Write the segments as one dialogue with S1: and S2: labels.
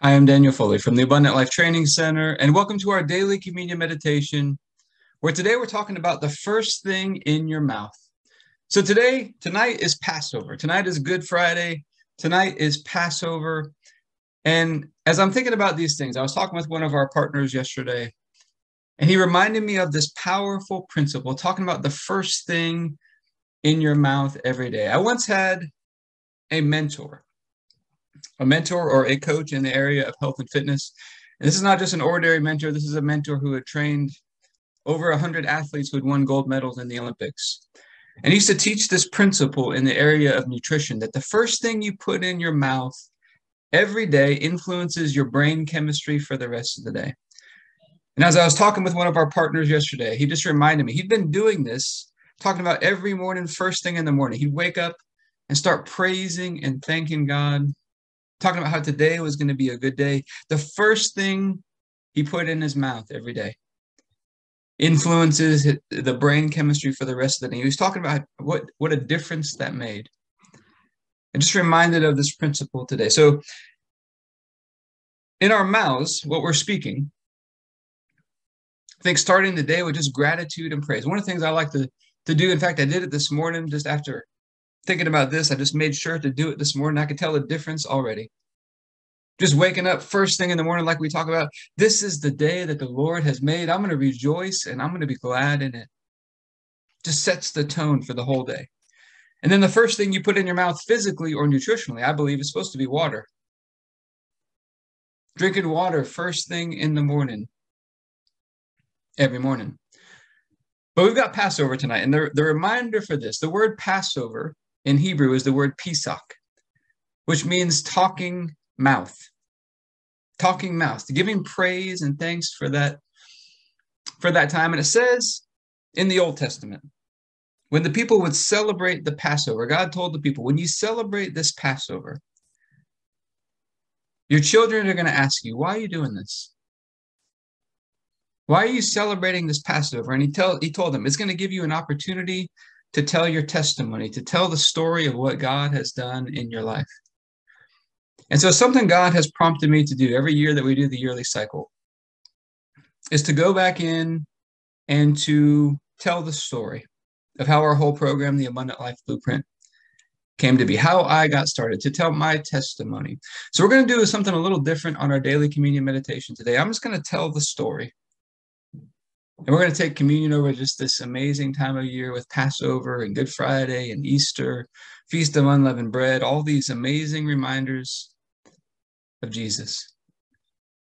S1: I am Daniel Foley from the Abundant Life Training Center, and welcome to our daily communion meditation, where today we're talking about the first thing in your mouth. So tonight is Passover. Tonight is Good Friday. Tonight is Passover. And as I'm thinking about these things, I was talking with one of our partners yesterday, and he reminded me of this powerful principle, talking about the first thing in your mouth every day. I once had a mentor or a coach in the area of health and fitness. And this is not just an ordinary mentor. This is a mentor who had trained over 100 athletes who had won gold medals in the Olympics. And he used to teach this principle in the area of nutrition, that the first thing you put in your mouth every day influences your brain chemistry for the rest of the day. And as I was talking with one of our partners yesterday, he just reminded me, he'd been doing this, talking about every morning, first thing in the morning. He'd wake up and start praising and thanking God, talking about how today was going to be a good day. The first thing he put in his mouth every day influences the brain chemistry for the rest of the day. He was talking about what a difference that made. I'm just reminded of this principle today. So in our mouths, what we're speaking, I think starting the day with just gratitude and praise. One of the things I like to do, in fact, I did it this morning just after thinking about this. I just made sure to do it this morning. I could tell a difference already. Just waking up first thing in the morning, like we talk about, this is the day that the Lord has made. I'm going to rejoice and I'm going to be glad in it. Just sets the tone for the whole day. And then the first thing you put in your mouth physically or nutritionally, I believe, is supposed to be water. Drinking water first thing in the morning, every morning. But we've got Passover tonight. And the reminder for this, the word Passover in Hebrew is the word Pesach, which means talking mouth. Talking mouth, giving praise and thanks for that time. And it says in the Old Testament, when the people would celebrate the Passover, God told the people, when you celebrate this Passover, your children are going to ask you, why are you doing this? Why are you celebrating this Passover? And he told them, it's going to give you an opportunity to tell your testimony, to tell the story of what God has done in your life. And so something God has prompted me to do every year that we do the yearly cycle is to go back in and to tell the story of how our whole program, the Abundant Life Blueprint, came to be, how I got started, to tell my testimony. So we're going to do something a little different on our daily communion meditation today. I'm just going to tell the story. And we're going to take communion over just this amazing time of year with Passover and Good Friday and Easter, Feast of Unleavened Bread, all these amazing reminders of Jesus.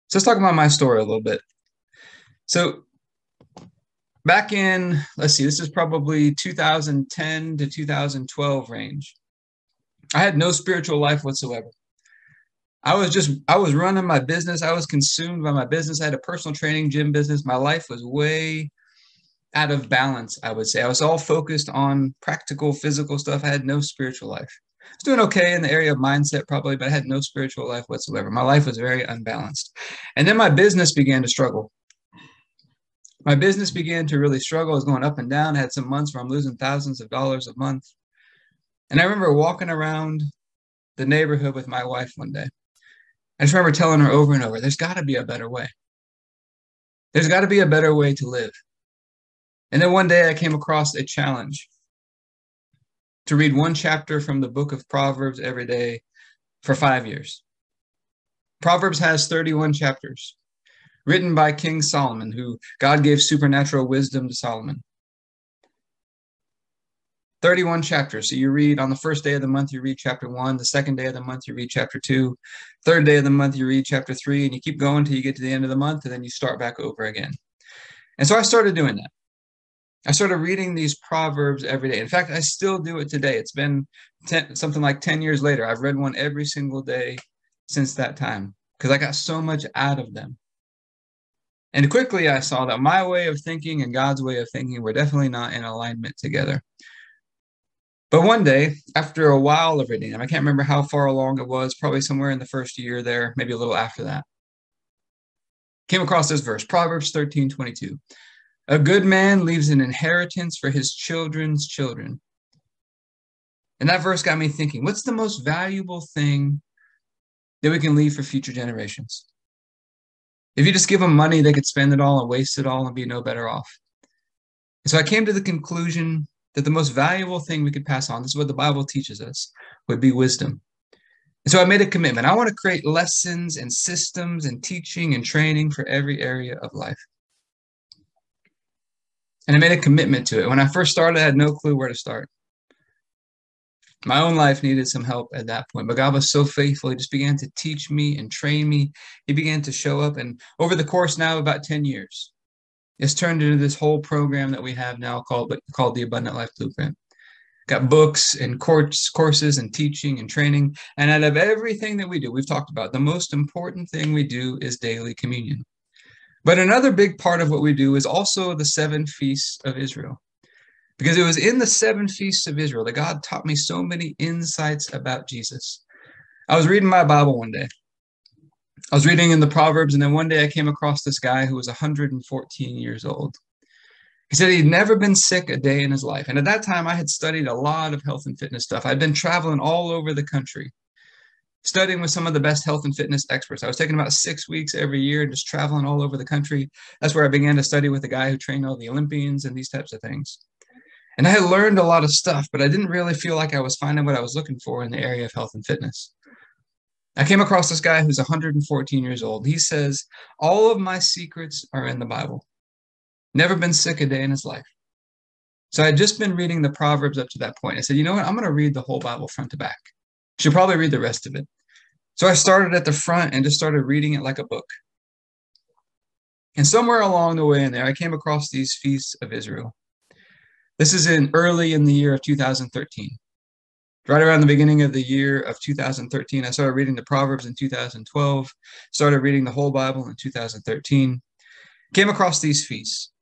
S1: So let's talk about my story a little bit. So back in, let's see, this is probably 2010 to 2012 range. I had no spiritual life whatsoever. I was running my business. I was consumed by my business. I had a personal training gym business. My life was way out of balance, I would say. I was all focused on practical, physical stuff. I had no spiritual life. I was doing okay in the area of mindset probably, but I had no spiritual life whatsoever. My life was very unbalanced. And then my business began to struggle. My business began to really struggle. I was going up and down. I had some months where I'm losing thousands of dollars a month. And I remember walking around the neighborhood with my wife one day. I just remember telling her over and over, there's got to be a better way. There's got to be a better way to live. And then one day I came across a challenge to read one chapter from the book of Proverbs every day for 5 years. Proverbs has 31 chapters written by King Solomon, who God gave supernatural wisdom to Solomon. 31 chapters. So you read on the first day of the month, you read chapter 1. The second day of the month, you read chapter 2. Third day of the month, you read chapter 3. And you keep going until you get to the end of the month, and then you start back over again. And so I started doing that. I started reading these Proverbs every day. In fact, I still do it today. It's been something like 10 years later. I've read one every single day since that time because I got so much out of them. And quickly I saw that my way of thinking and God's way of thinking were definitely not in alignment together. But one day, after a while of reading them, I can't remember how far along it was, probably somewhere in the first year there, maybe a little after that, came across this verse, Proverbs 13:22. A good man leaves an inheritance for his children's children. And that verse got me thinking, what's the most valuable thing that we can leave for future generations. If you just give them money, they could spend it all and waste it all and be no better off. And so I came to the conclusion that the most valuable thing we could pass on, this is what the Bible teaches us, would be wisdom. And so I made a commitment. I want to create lessons and systems and teaching and training for every area of life. And I made a commitment to it. When I first started, I had no clue where to start. My own life needed some help at that point, but God was so faithful. He just began to teach me and train me. He began to show up. And over the course now of about 10 years, it's turned into this whole program that we have now called the Abundant Life Blueprint. Got books and courses and teaching and training. And out of everything that we do, we've talked about, the most important thing we do is daily communion. But another big part of what we do is also the 7 feasts of Israel. Because it was in the 7 feasts of Israel that God taught me so many insights about Jesus. I was reading my Bible one day. I was reading in the Proverbs, and then one day I came across this guy who was 114 years old. He said he'd never been sick a day in his life. And at that time, I had studied a lot of health and fitness stuff. I'd been traveling all over the country, studying with some of the best health and fitness experts. I was taking about 6 weeks every year and just traveling all over the country. That's where I began to study with the guy who trained all the Olympians and these types of things. And I had learned a lot of stuff, but I didn't really feel like I was finding what I was looking for in the area of health and fitness. I came across this guy who's 114 years old. He says, all of my secrets are in the Bible. Never been sick a day in his life. So I had just been reading the Proverbs up to that point. I said, you know what? I'm going to read the whole Bible front to back. Should probably read the rest of it. So I started at the front and just started reading it like a book. And somewhere along the way in there, I came across these feasts of Israel. This is early in the year of 2013. Right around the beginning of the year of 2013, I started reading the Proverbs in 2012, started reading the whole Bible in 2013, came across these feasts.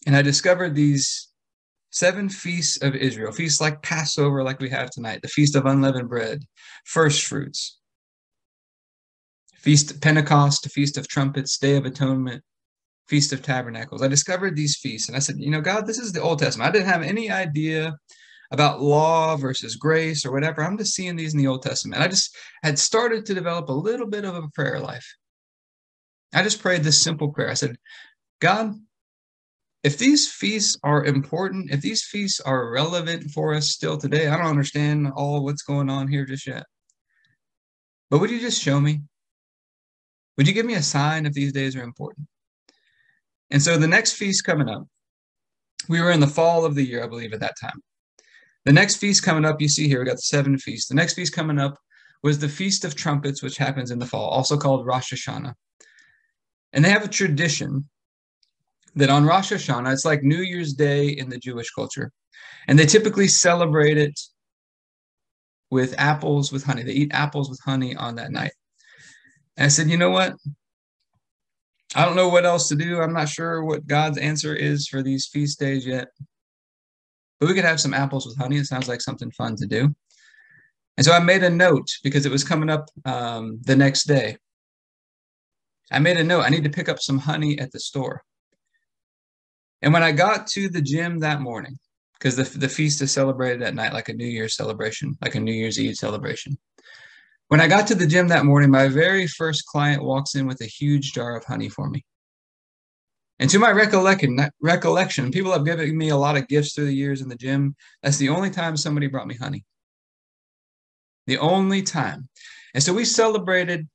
S1: And I discovered these 7 feasts of Israel, feasts like Passover, like we have tonight, the Feast of Unleavened Bread, First Fruits, Feast of Pentecost, the Feast of Trumpets, Day of Atonement, Feast of Tabernacles. I discovered these feasts and I said, you know, God, this is the Old Testament. I didn't have any idea about law versus grace or whatever. I'm just seeing these in the Old Testament. I just had started to develop a little bit of a prayer life. I just prayed this simple prayer. I said, God, if these feasts are important, if these feasts are relevant for us still today, I don't understand all what's going on here just yet. But would you just show me? Would you give me a sign if these days are important? And so the next feast coming up, we were in the fall of the year, I believe, at that time. The next feast coming up, you see here, we got the 7 feasts. The next feast coming up was the Feast of Trumpets, which happens in the fall, also called Rosh Hashanah. And they have a tradition that on Rosh Hashanah, it's like New Year's Day in the Jewish culture. And they typically celebrate it with apples with honey. They eat apples with honey on that night. And I said, you know what? I don't know what else to do. I'm not sure what God's answer is for these feast days yet. But we could have some apples with honey. It sounds like something fun to do. And so I made a note because it was coming up the next day. I made a note. I need to pick up some honey at the store. And when I got to the gym that morning, because the feast is celebrated at night like a New Year's celebration, like a New Year's Eve celebration. When I got to the gym that morning, my very first client walks in with a huge jar of honey for me. And to my recollection, people have given me a lot of gifts through the years in the gym. That's the only time somebody brought me honey. The only time. And so we celebrated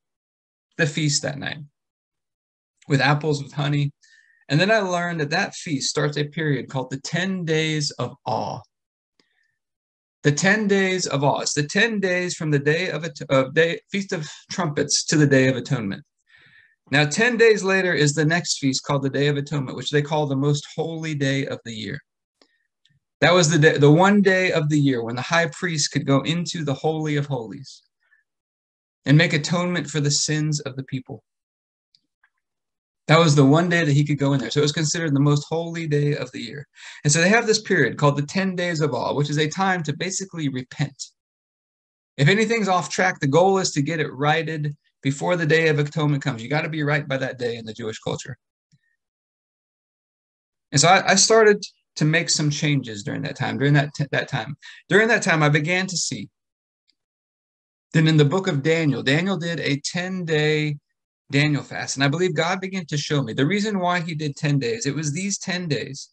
S1: the feast that night with apples with honey. And then I learned that that feast starts a period called the 10 days of awe. The 10 days of awe. It's the 10 days from the Feast of Trumpets to the Day of Atonement. Now, 10 days later is the next feast called the Day of Atonement, which they call the most holy day of the year. That was the one day of the year when the high priest could go into the Holy of Holies and make atonement for the sins of the people. That was the one day that he could go in there. So it was considered the most holy day of the year. And so they have this period called the 10 days of awe, which is a time to basically repent. If anything's off track, the goal is to get it righted before the Day of Atonement comes. You got to be right by that day in the Jewish culture. And so I started to make some changes during that time. During that time, I began to see Then in the book of Daniel, Daniel did a 10-day Daniel fast. And I believe God began to show me the reason why he did 10 days. It was these 10 days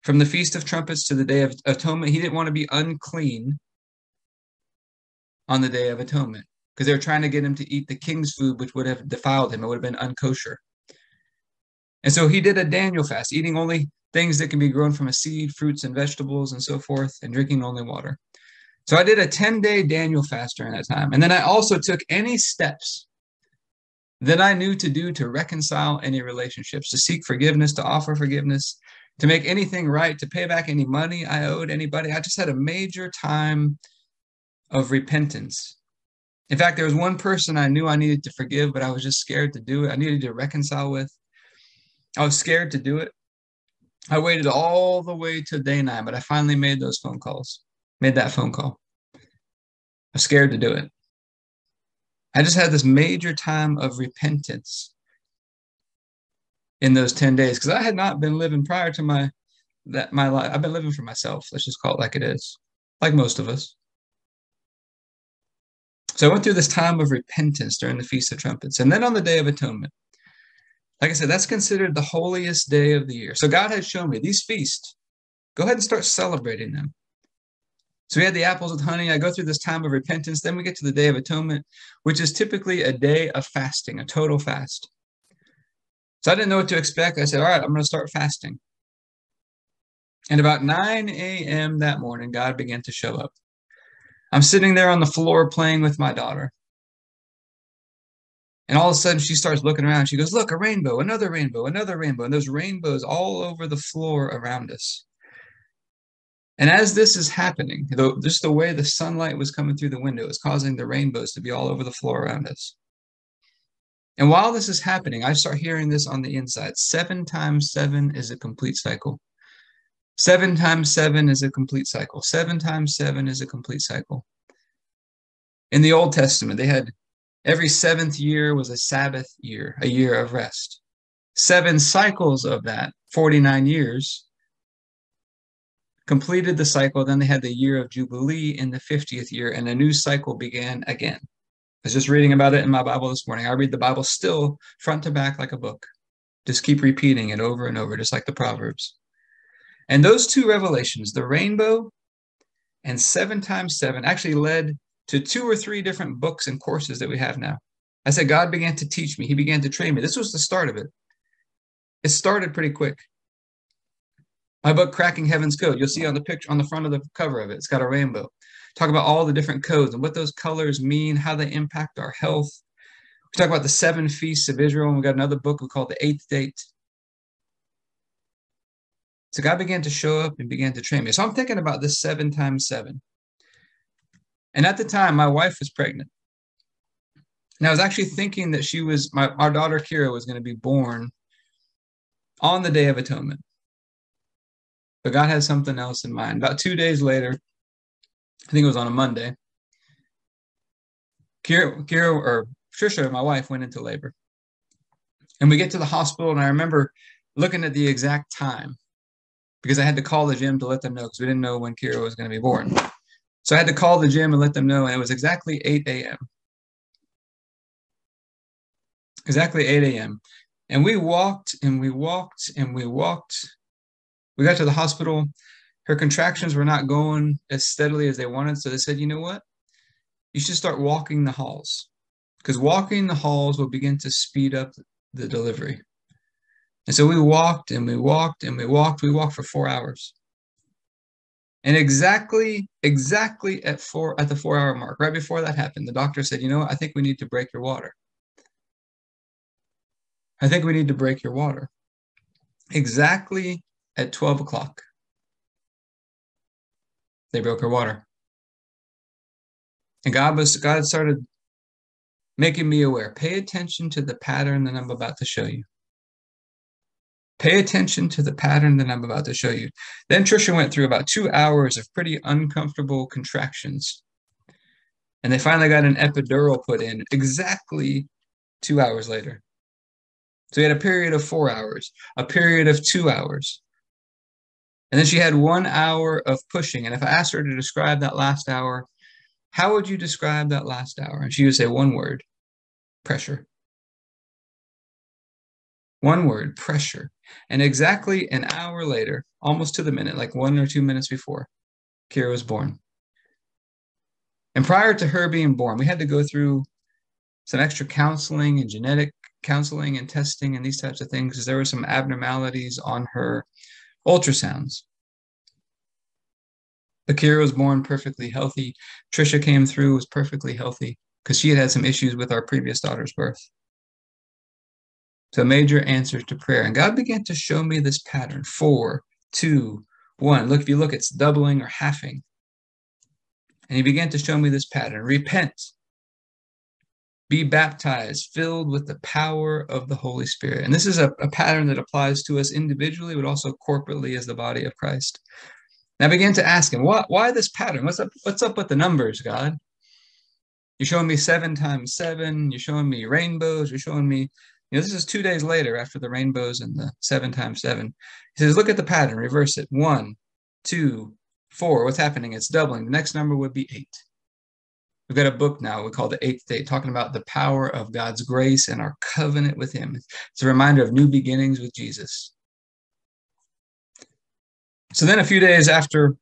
S1: from the Feast of Trumpets to the Day of Atonement. He didn't want to be unclean on the Day of Atonement because they were trying to get him to eat the king's food, which would have defiled him. It would have been unkosher. And so he did a Daniel fast, eating only things that can be grown from a seed, fruits and vegetables and so forth, and drinking only water. So I did a 10-day Daniel fast during that time. And then I also took any steps that I knew to do to reconcile any relationships, to seek forgiveness, to offer forgiveness, to make anything right, to pay back any money I owed anybody. I just had a major time of repentance. In fact, there was one person I knew I needed to forgive, but I was just scared to do it. I needed to reconcile with. I was scared to do it. I waited all the way to day 9, but I finally made that phone call. I was scared to do it. I just had this major time of repentance in those 10 days because I had not been living prior to my life. I've been living for myself. Let's just call it like it is, like most of us. So I went through this time of repentance during the Feast of Trumpets. And then on the Day of Atonement, like I said, that's considered the holiest day of the year. So God had shown me these feasts. Go ahead and start celebrating them. So we had the apples with honey. I go through this time of repentance. Then we get to the Day of Atonement, which is typically a day of fasting, a total fast. So I didn't know what to expect. I said, all right, I'm going to start fasting. And about 9 a.m. that morning, God began to show up. I'm sitting there on the floor playing with my daughter. And all of a sudden, she starts looking around. She goes, look, a rainbow, another rainbow, another rainbow. And there's rainbows all over the floor around us. And as this is happening, just the way the sunlight was coming through the window is causing the rainbows to be all over the floor around us. And while this is happening, I start hearing this on the inside. 7 times 7 is a complete cycle. 7 times 7 is a complete cycle. 7 times 7 is a complete cycle. In the Old Testament, they had every 7th year was a Sabbath year, a year of rest. 7 cycles of that, 49 years, completed the cycle. Then they had the year of Jubilee in the 50th year, and a new cycle began again. I was just reading about it in my Bible this morning. I read the Bible still front to back like a book. Just keep repeating it over and over, just like the Proverbs. And those 2 revelations, the rainbow and 7 times 7, actually led to 2 or 3 different books and courses that we have now. I said, God began to teach me. He began to train me. This was the start of it. It started pretty quick. My book, Cracking Heaven's Code, you'll see on the picture on the front of the cover of it, it's got a rainbow. Talk about all the different codes and what those colors mean, how they impact our health. We talk about the 7 feasts of Israel, and we got another book we call the 8th Date. So God began to show up and began to train me. So I'm thinking about this 7 times 7. And at the time, my wife was pregnant. And I was actually thinking that our daughter Kira was going to be born on the Day of Atonement. But God had something else in mind. About 2 days later, I think it was on a Monday, Trisha, my wife, went into labor. And we get to the hospital, and I remember looking at the exact time because I had to call the gym to let them know because we didn't know when Kira was going to be born. So I had to call the gym and let them know, and it was exactly 8 a.m. Exactly 8 a.m. And we walked and we walked and we walked. We got to the hospital. Her contractions were not going as steadily as they wanted. So they said, you know what? You should start walking the halls because walking the halls will begin to speed up the delivery. And so we walked and we walked and we walked. We walked for 4 hours. And exactly at the 4-hour mark, right before that happened, the doctor said, you know what? I think we need to break your water. I think we need to break your water. Exactly at 12 o'clock, they broke her water. And God started making me aware. Pay attention to the pattern that I'm about to show you. Pay attention to the pattern that I'm about to show you. Then Trisha went through about 2 hours of pretty uncomfortable contractions. And they finally got an epidural put in exactly 2 hours later. So we had a period of 4 hours, a period of 2 hours. And then she had 1 hour of pushing. And if I asked her to describe that last hour, how would you describe that last hour? And she would say one word, pressure. One word, pressure. And exactly an hour later, almost to the minute, like 1 or 2 minutes before, Kira was born. And prior to her being born, we had to go through some extra counseling and genetic counseling and testing and these types of things because there were some abnormalities on her ultrasounds. Akira was born perfectly healthy. Trisha came through, was perfectly healthy because she had had some issues with our previous daughter's birth. So major answers to prayer. And God began to show me this pattern, 4, 2, 1. Look, if you look, it's doubling or halving. And he began to show me this pattern. Repent, be baptized, filled with the power of the Holy Spirit. And this is a pattern that applies to us individually, but also corporately as the body of Christ. And I began to ask him, why this pattern? What's up with the numbers, God? You're showing me 7 times 7. You're showing me rainbows. You're showing me, this is 2 days later after the rainbows and the 7 times 7. He says, look at the pattern, reverse it. 1, 2, 4. What's happening? It's doubling. The next number would be 8. We've got a book now we call The Eighth Day, talking about the power of God's grace and our covenant with him. It's a reminder of new beginnings with Jesus. So then a few days after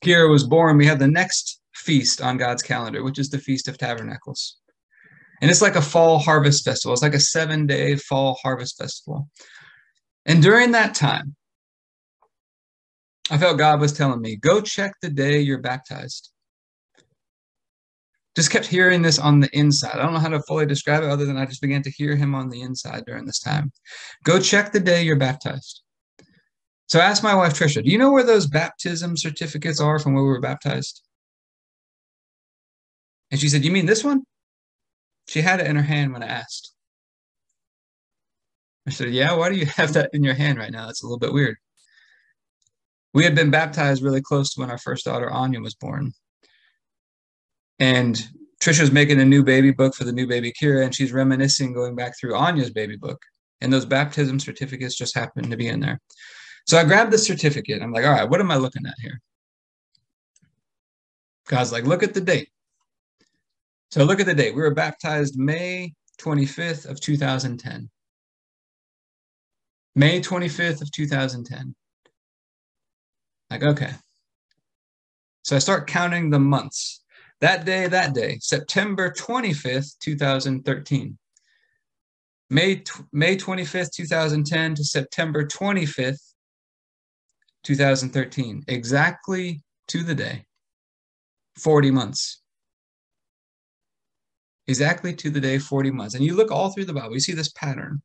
S1: Kira was born, we have the next feast on God's calendar, which is the Feast of Tabernacles. And it's like a fall harvest festival. It's like a 7-day fall harvest festival. And during that time, I felt God was telling me, go check the day you're baptized. Just kept hearing this on the inside. I don't know how to fully describe it other than I just began to hear him on the inside during this time. Go check the day you're baptized. So I asked my wife, Trisha, do you know where those baptism certificates are from where we were baptized? And she said, you mean this one? She had it in her hand when I asked. I said, yeah, why do you have that in your hand right now? That's a little bit weird. We had been baptized really close to when our first daughter, Anya, was born. And Trisha's making a new baby book for the new baby Kira, and she's reminiscing going back through Anya's baby book. And those baptism certificates just happened to be in there. So I grabbed the certificate. I'm like, all right, what am I looking at here? God's like, look at the date. So look at the date. We were baptized May 25th of 2010. May 25th of 2010. Like, okay. So I start counting the months. That day, September 25th, 2013. May 25th, 2010 to September 25th, 2013. Exactly to the day. 40 months. Exactly to the day, 40 months. And you look all through the Bible, you see this pattern.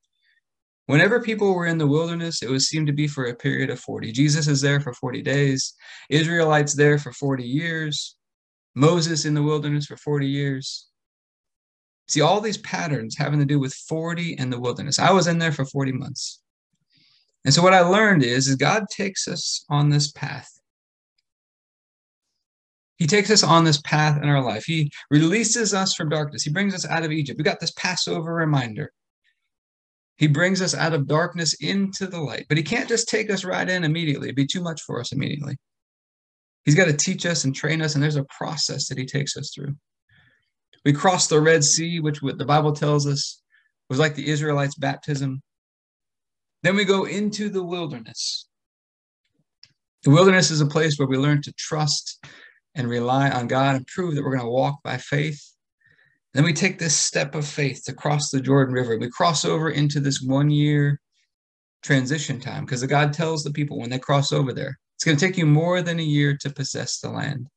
S1: Whenever people were in the wilderness, it would seem to be for a period of 40. Jesus is there for 40 days. Israelites there for 40 years. Moses in the wilderness for 40 years. See, all these patterns having to do with 40 and the wilderness. I was in there for 40 months. And so what I learned is God takes us on this path. He takes us on this path in our life. He releases us from darkness. He brings us out of Egypt. We got this Passover reminder. He brings us out of darkness into the light. But he can't just take us right in immediately. It'd be too much for us immediately. He's got to teach us and train us, and there's a process that he takes us through. We cross the Red Sea, which the Bible tells us was like the Israelites' baptism. Then we go into the wilderness. The wilderness is a place where we learn to trust and rely on God and prove that we're going to walk by faith. Then we take this step of faith to cross the Jordan River. We cross over into this 1-year transition time because God tells the people when they cross over there, it's going to take you more than a year to possess the land.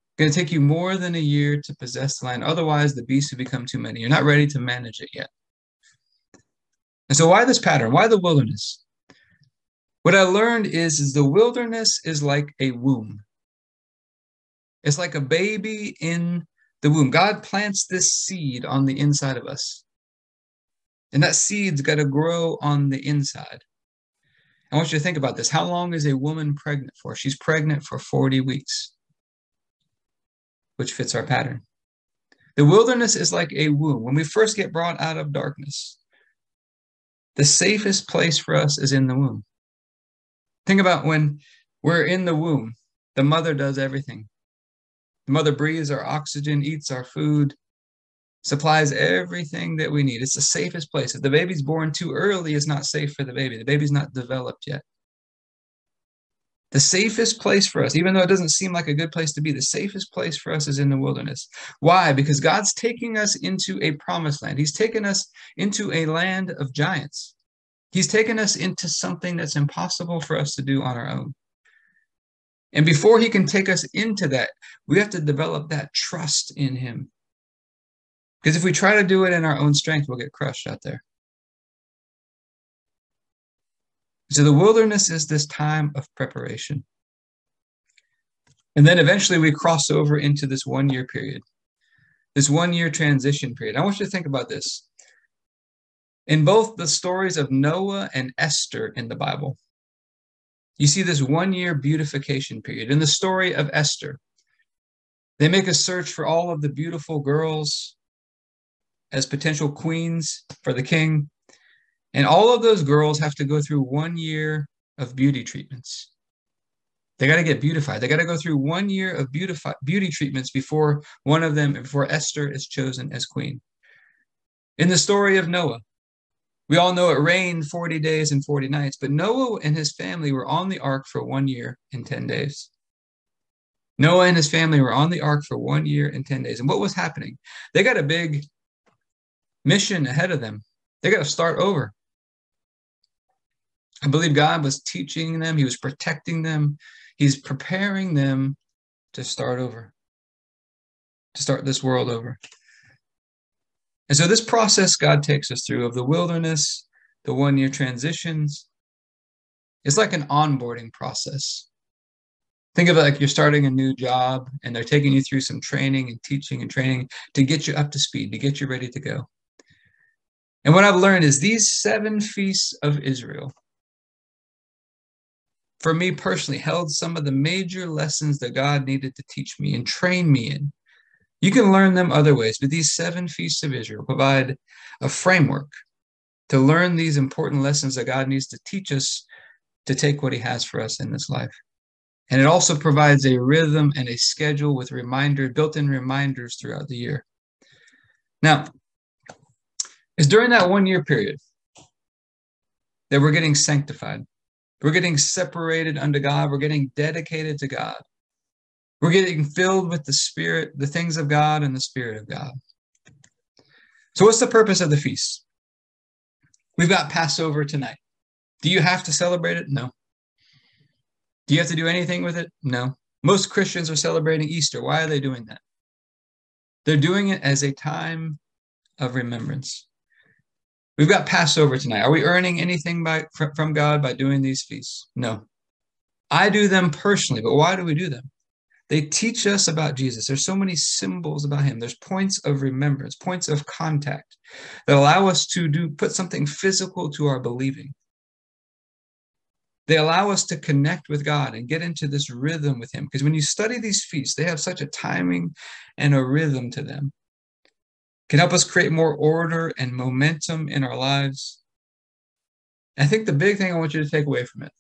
S1: It's going to take you more than a year to possess the land. Otherwise, the beasts will become too many. You're not ready to manage it yet. And so why this pattern? Why the wilderness? What I learned is the wilderness is like a womb. It's like a baby in the womb. God plants this seed on the inside of us. And that seed's got to grow on the inside. I want you to think about this. How long is a woman pregnant for? She's pregnant for 40 weeks, which fits our pattern. The wilderness is like a womb. When we first get brought out of darkness, the safest place for us is in the womb. Think about when we're in the womb, the mother does everything. The mother breathes our oxygen, eats our food, supplies everything that we need. It's the safest place. If the baby's born too early, it's not safe for the baby. The baby's not developed yet. The safest place for us, even though it doesn't seem like a good place to be, the safest place for us is in the wilderness. Why? Because God's taking us into a promised land. He's taken us into a land of giants. He's taken us into something that's impossible for us to do on our own. And before he can take us into that, we have to develop that trust in him. Because if we try to do it in our own strength, we'll get crushed out there. So the wilderness is this time of preparation. And then eventually we cross over into this 1-year period, this 1-year transition period. I want you to think about this. In both the stories of Noah and Esther in the Bible, you see this 1-year beautification period. In the story of Esther, they make a search for all of the beautiful girls as potential queens for the king. And all of those girls have to go through 1 year of beauty treatments. They got to get beautified. They got to go through 1 year of beauty treatments before before Esther is chosen as queen. In the story of Noah, we all know it rained 40 days and 40 nights, but Noah and his family were on the ark for 1 year and 10 days. Noah and his family were on the ark for 1 year and 10 days. And what was happening? They got a big mission ahead of them. They got to start over. I believe God was teaching them. He was protecting them. He's preparing them to start over, to start this world over. And so this process God takes us through of the wilderness, the 1 year transitions, it's like an onboarding process. Think of it like you're starting a new job and they're taking you through some training and teaching and training to get you up to speed, to get you ready to go. And what I've learned is these 7 feasts of Israel, for me personally, held some of the major lessons that God needed to teach me and train me in. You can learn them other ways, but these 7 feasts of Israel provide a framework to learn these important lessons that God needs to teach us to take what he has for us in this life. And it also provides a rhythm and a schedule with built-in reminders throughout the year. Now, it's during that 1 year period that we're getting sanctified. We're getting separated unto God. We're getting dedicated to God. We're getting filled with the Spirit, the things of God and the Spirit of God. So what's the purpose of the feast? We've got Passover tonight. Do you have to celebrate it? No. Do you have to do anything with it? No. Most Christians are celebrating Easter. Why are they doing that? They're doing it as a time of remembrance. We've got Passover tonight. Are we earning anything from God by doing these feasts? No. I do them personally, but why do we do them? They teach us about Jesus. There's so many symbols about him. There's points of remembrance, points of contact that allow us to put something physical to our believing. They allow us to connect with God and get into this rhythm with him. Because when you study these feasts, they have such a timing and a rhythm to them. Can help us create more order and momentum in our lives. I think the big thing I want you to take away from it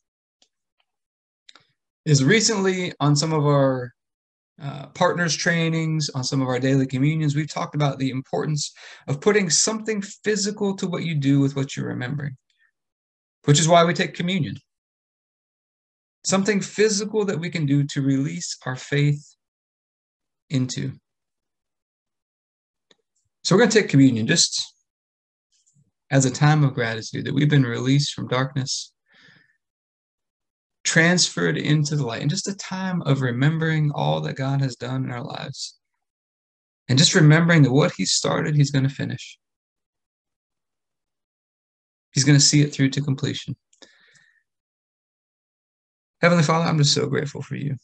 S1: is recently on some of our partners trainings, on some of our daily communions, we've talked about the importance of putting something physical to what you do with what you're remembering, which is why we take communion. Something physical that we can do to release our faith into. So we're going to take communion just as a time of gratitude that we've been released from darkness, transferred into the light, and just a time of remembering all that God has done in our lives. And just remembering that what he started, he's going to finish. He's going to see it through to completion. Heavenly Father, I'm just so grateful for you.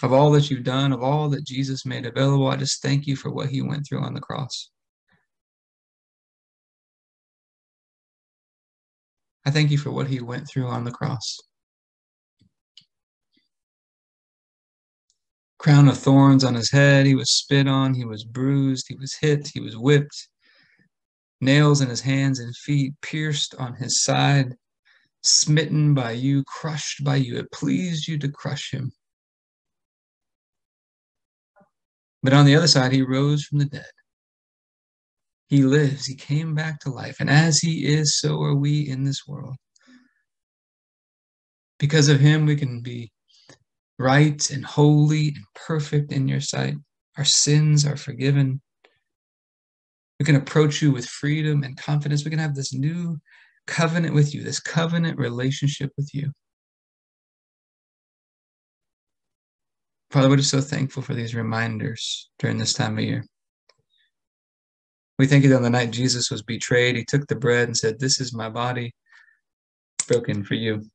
S1: Of all that you've done, of all that Jesus made available, I just thank you for what he went through on the cross. I thank you for what he went through on the cross. Crown of thorns on his head, he was spit on, he was bruised, he was hit, he was whipped. Nails in his hands and feet, pierced on his side, smitten by you, crushed by you. It pleased you to crush him. But on the other side, he rose from the dead. He lives. He came back to life. And as he is, so are we in this world. Because of him, we can be right and holy and perfect in your sight. Our sins are forgiven. We can approach you with freedom and confidence. We can have this new covenant with you, this covenant relationship with you. Father, we're just so thankful for these reminders during this time of year. We thank you that on the night Jesus was betrayed, he took the bread and said, "This is my body broken for you.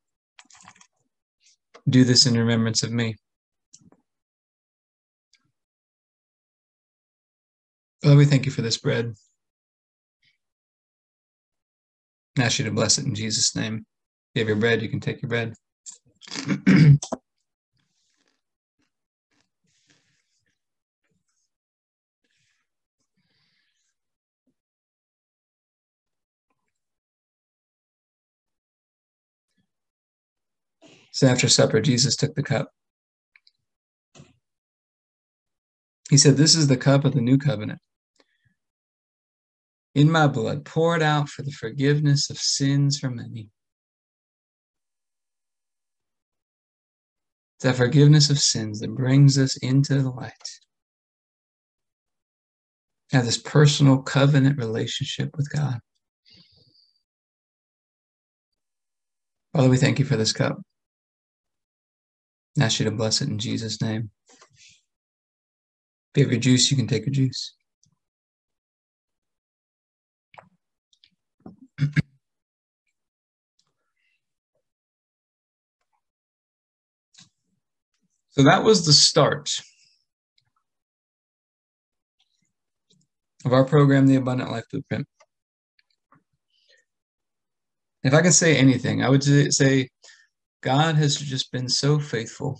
S1: Do this in remembrance of me." Father, we thank you for this bread. I ask you to bless it in Jesus' name. If you have your bread, you can take your bread. So after supper, Jesus took the cup. He said, "This is the cup of the new covenant in my blood, poured out for the forgiveness of sins for many." It's that forgiveness of sins that brings us into the light. Have this personal covenant relationship with God. Father, we thank you for this cup. I ask you to bless it in Jesus' name. If you have your juice, you can take your juice. So that was the start of our program, the Abundant Life Blueprint. If I can say anything, I would say God has just been so faithful.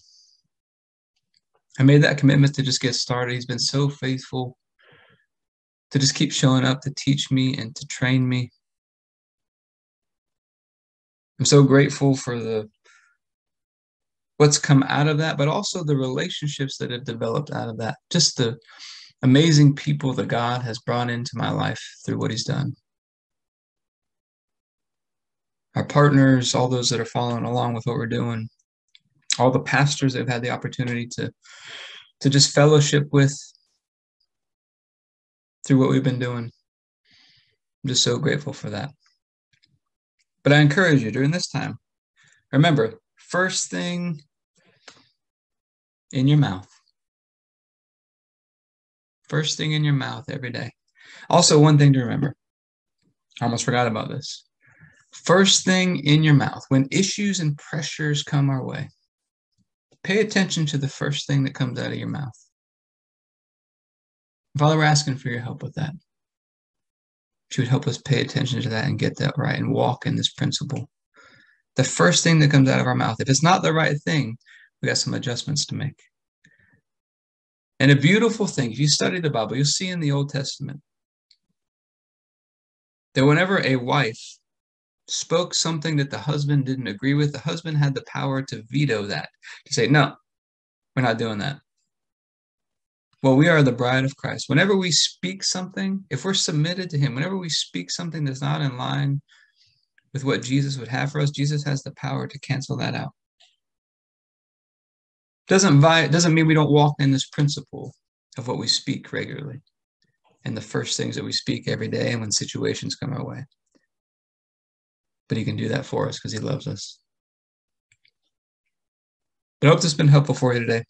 S1: I made that commitment to just get started. He's been so faithful to just keep showing up to teach me and to train me. I'm so grateful for what's come out of that, but also the relationships that have developed out of that. Just the amazing people that God has brought into my life through what he's done. Our partners, all those that are following along with what we're doing, all the pastors that have had the opportunity to just fellowship with through what we've been doing. I'm just so grateful for that. But I encourage you during this time, remember, first thing in your mouth. First thing in your mouth every day. Also, one thing to remember. I almost forgot about this. First thing in your mouth. When issues and pressures come our way, pay attention to the first thing that comes out of your mouth. Father, we're asking for your help with that. She would help us pay attention to that and get that right and walk in this principle. The first thing that comes out of our mouth, if it's not the right thing, we got some adjustments to make. And a beautiful thing, if you study the Bible, you'll see in the Old Testament that whenever a wife spoke something that the husband didn't agree with, the husband had the power to veto that, to say, "No, we're not doing that." Well, we are the bride of Christ. Whenever we speak something, if we're submitted to him, whenever we speak something that's not in line with what Jesus would have for us, Jesus has the power to cancel that out. Doesn't mean we don't walk in this principle of what we speak regularly and the first things that we speak every day and when situations come our way. But he can do that for us because he loves us. But I hope this has been helpful for you today.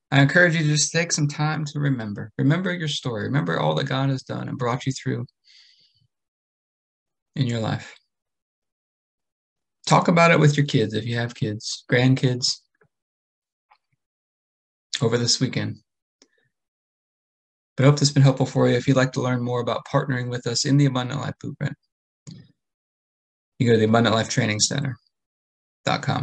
S1: I encourage you to just take some time to remember. Remember your story. Remember all that God has done and brought you through in your life. Talk about it with your kids if you have kids, grandkids, over this weekend. But I hope this has been helpful for you. If you'd like to learn more about partnering with us in the Abundant Life Blueprint, you go to the AbundantLifeTrainingCenter.com.